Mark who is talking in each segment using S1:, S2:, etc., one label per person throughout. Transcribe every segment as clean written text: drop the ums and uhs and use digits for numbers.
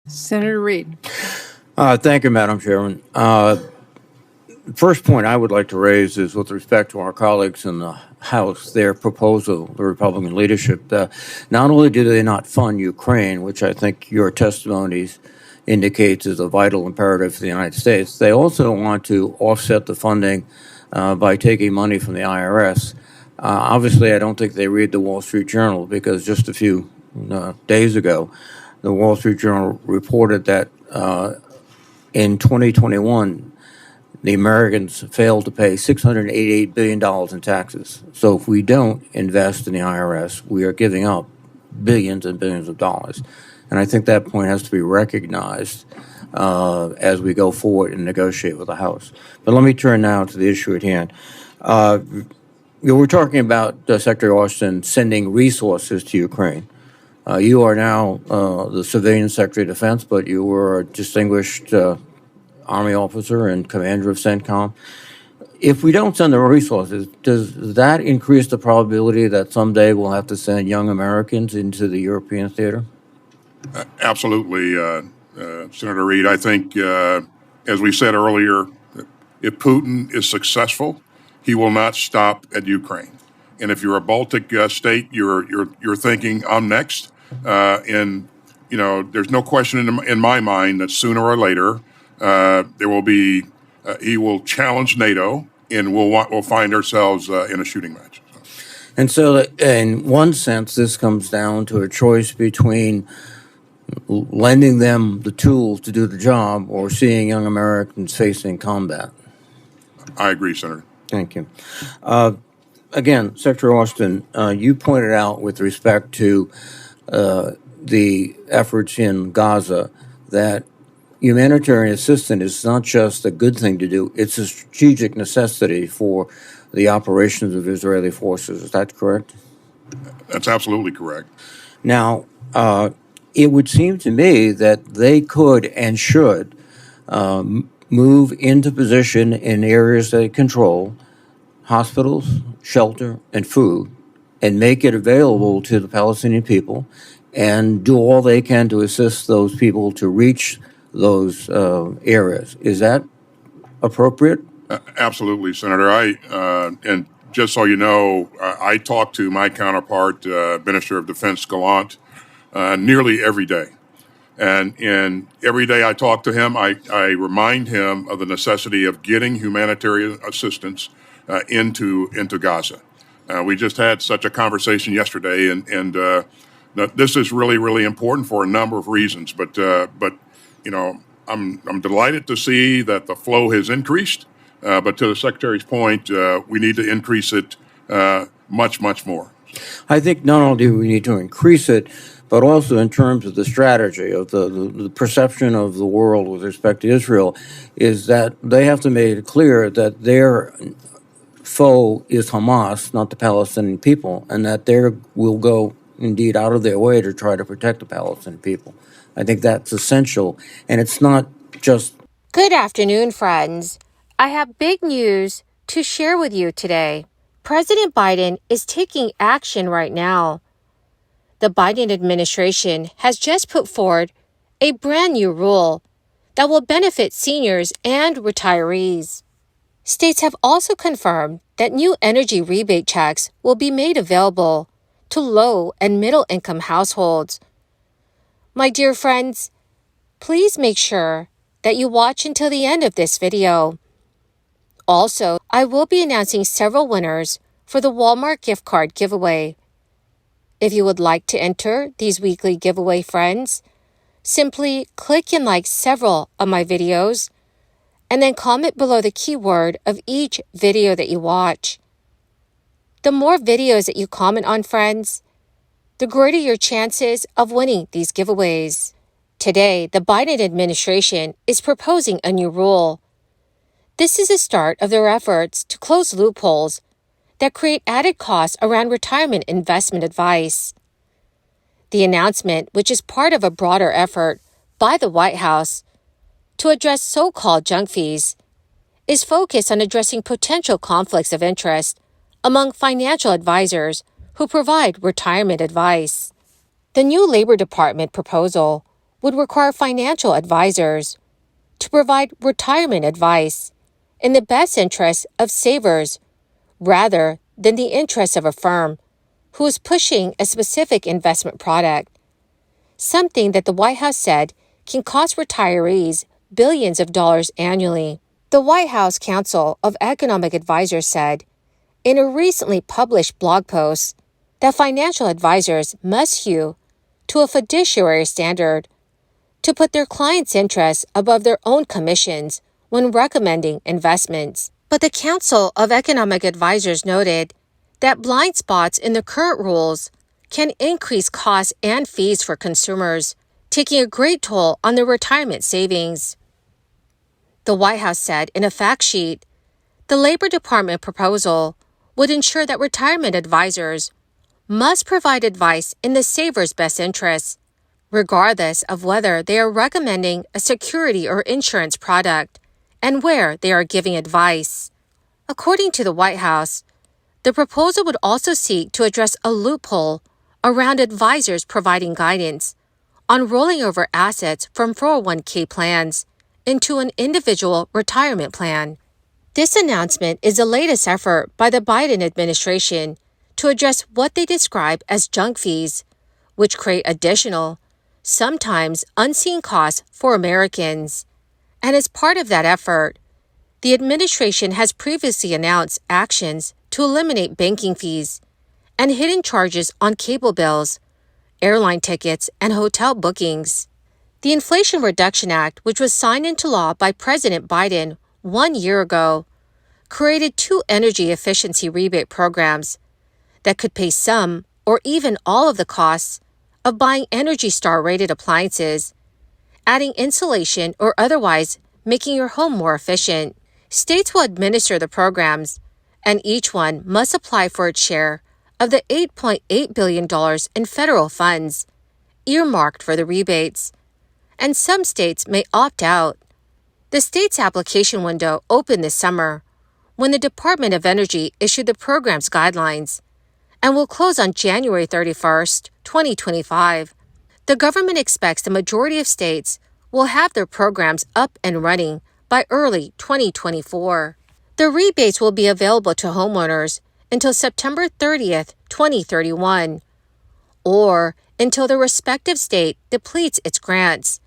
S1: Senator Reid.
S2: Thank you, Madam Chairman. First point I would like to raise is with respect to our colleagues in the House, their proposal, the Republican leadership. Not only do they not fund Ukraine, which I think your testimonies indicates is a vital imperative for the United States, they also want to offset the funding by taking money from the IRS. Obviously, I don't think they read the Wall Street Journal, because just a few days ago, the Wall Street Journal reported that in 2021, the Americans failed to pay $688 billion in taxes. So if we don't invest in the IRS, we are giving up billions and billions of dollars. And I think that point has to be recognized as we go forward and negotiate with the House. But let me turn now to the issue at hand. We're talking about Secretary Austin sending resources to Ukraine. You are now the civilian Secretary of Defense, but you were a distinguished Army officer and commander of CENTCOM. If we don't send the resources, does that increase the probability that someday we'll have to send young Americans into the European theater?
S3: Absolutely, Senator Reid. I think, as we said earlier, if Putin is successful, he will not stop at Ukraine. And if you're a Baltic state, you're thinking, I'm next. And there's no question in my mind that sooner or later there will be. He will challenge NATO, and we'll find ourselves in a shooting match.
S2: And so, in one sense, this comes down to a choice between lending them the tools to do the job or seeing young Americans facing combat.
S3: I agree, Senator.
S2: Thank you. Again, Secretary Austin, you pointed out with respect to the efforts in Gaza that humanitarian assistance is not just a good thing to do, it's a strategic necessity for the operations of Israeli forces. Is that correct?
S3: That's absolutely correct.
S2: Now, it would seem to me that they could and should move into position in areas they control, hospitals, shelter, and food, and make it available to the Palestinian people and do all they can to assist those people to reach those areas. Is that appropriate?
S3: Absolutely, Senator. And just so you know, I talk to my counterpart, Minister of Defense Gallant, nearly every day. And every day I talk to him, I remind him of the necessity of getting humanitarian assistance into Gaza. We just had such a conversation yesterday, and this is really, really important for a number of reasons. But I'm delighted to see that the flow has increased. But to the Secretary's point, we need to increase it much, much more.
S2: I think not only do we need to increase it, but also in terms of the strategy of the perception of the world with respect to Israel, is that they have to make it clear that their foe is Hamas, not the Palestinian people, and that they will go indeed out of their way to try to protect the Palestinian people. I think that's essential, and it's not just...
S4: Good afternoon, friends. I have big news to share with you today. President Biden is taking action right now. The Biden administration has just put forward a brand new rule that will benefit seniors and retirees. States have also confirmed that new energy rebate checks will be made available to low and middle income households. My dear friends, please make sure that you watch until the end of this video. Also, I will be announcing several winners for the Walmart gift card giveaway. If you would like to enter these weekly giveaway, friends, simply click and like several of my videos and then comment below the keyword of each video that you watch. The more videos that you comment on, friends, the greater your chances of winning these giveaways. Today, the Biden administration is proposing a new rule. This is the start of their efforts to close loopholes that create added costs around retirement investment advice. The announcement, which is part of a broader effort by the White House to address so-called junk fees, is focused on addressing potential conflicts of interest among financial advisors who provide retirement advice. The new Labor Department proposal would require financial advisors to provide retirement advice in the best interest of savers rather than the interests of a firm who is pushing a specific investment product, something that the White House said can cost retirees billions of dollars annually. The White House Council of Economic Advisors said in a recently published blog post that financial advisors must hew to a fiduciary standard to put their clients' interests above their own commissions when recommending investments. But the Council of Economic Advisors noted that blind spots in the current rules can increase costs and fees for consumers, taking a great toll on their retirement savings. The White House said in a fact sheet, the Labor Department proposal would ensure that retirement advisors must provide advice in the saver's best interests, regardless of whether they are recommending a security or insurance product and where they are giving advice. According to the White House, the proposal would also seek to address a loophole around advisors providing guidance on rolling over assets from 401k plans into an individual retirement plan. This announcement is the latest effort by the Biden administration to address what they describe as junk fees, which create additional, sometimes unseen costs for Americans. And as part of that effort, the administration has previously announced actions to eliminate banking fees and hidden charges on cable bills, airline tickets, and hotel bookings. The Inflation Reduction Act, which was signed into law by President Biden 1 year ago, created 2 energy efficiency rebate programs that could pay some or even all of the costs of buying Energy Star-rated appliances, adding insulation or otherwise making your home more efficient. States will administer the programs, and each one must apply for its share of the $8.8 billion in federal funds earmarked for the rebates, and some states may opt out. The state's application window opened this summer when the Department of Energy issued the program's guidelines and will close on January 31st, 2025. The government expects the majority of states will have their programs up and running by early 2024. The rebates will be available to homeowners until September 30th, 2031, or until the respective state depletes its grants.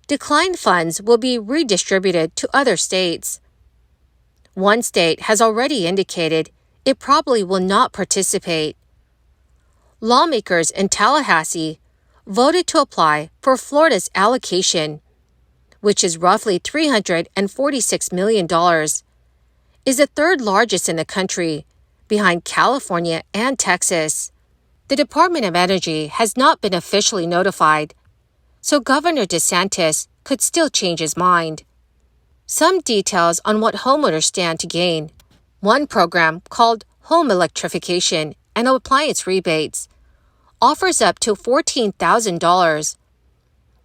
S4: Declined funds will be redistributed to other states. One state has already indicated it probably will not participate. Lawmakers in Tallahassee voted to apply for Florida's allocation, which is roughly $346 million, is the third largest in the country, behind California and Texas. The Department of Energy has not been officially notified, so Governor DeSantis could still change his mind. Some details on what homeowners stand to gain. One program, called Home Electrification and Appliance Rebates, offers up to $14,000.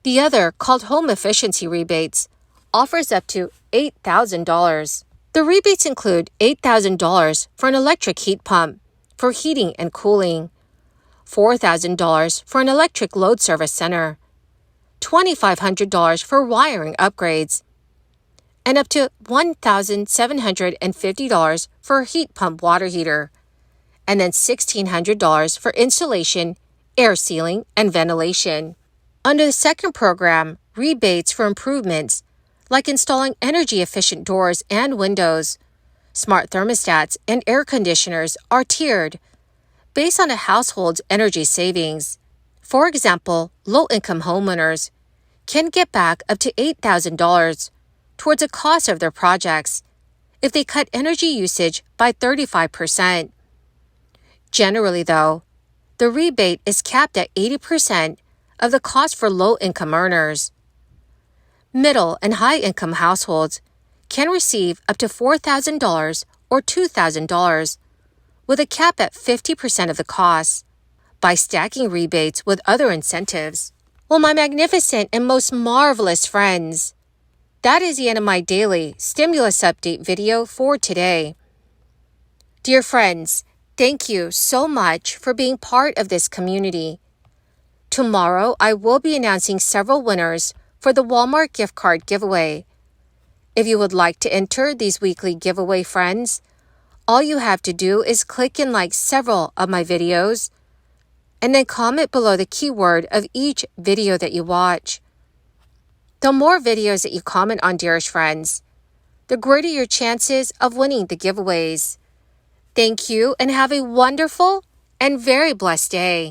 S4: The other, called Home Efficiency Rebates, offers up to $8,000. The rebates include $8,000 for an electric heat pump for heating and cooling, $4,000 for an electric load service center, $2,500 for wiring upgrades, and up to $1,750 for a heat pump water heater, and then $1,600 for installation, air sealing, and ventilation. Under the second program, rebates for improvements like installing energy-efficient doors and windows, smart thermostats, and air conditioners are tiered based on a household's energy savings. For example, low-income homeowners can get back up to $8,000 towards the cost of their projects if they cut energy usage by 35%. Generally, though, the rebate is capped at 80% of the cost for low-income earners. Middle and high-income households can receive up to $4,000 or $2,000, with a cap at 50% of the cost, by stacking rebates with other incentives. Well, my magnificent and most marvelous friends, that is the end of my daily stimulus update video for today. Dear friends, thank you so much for being part of this community. Tomorrow, I will be announcing several winners for the Walmart gift card giveaway. If you would like to enter these weekly giveaway, friends, all you have to do is click and like several of my videos, and then comment below the keyword of each video that you watch. The more videos that you comment on, dearest friends, the greater your chances of winning the giveaways. Thank you and have a wonderful and very blessed day.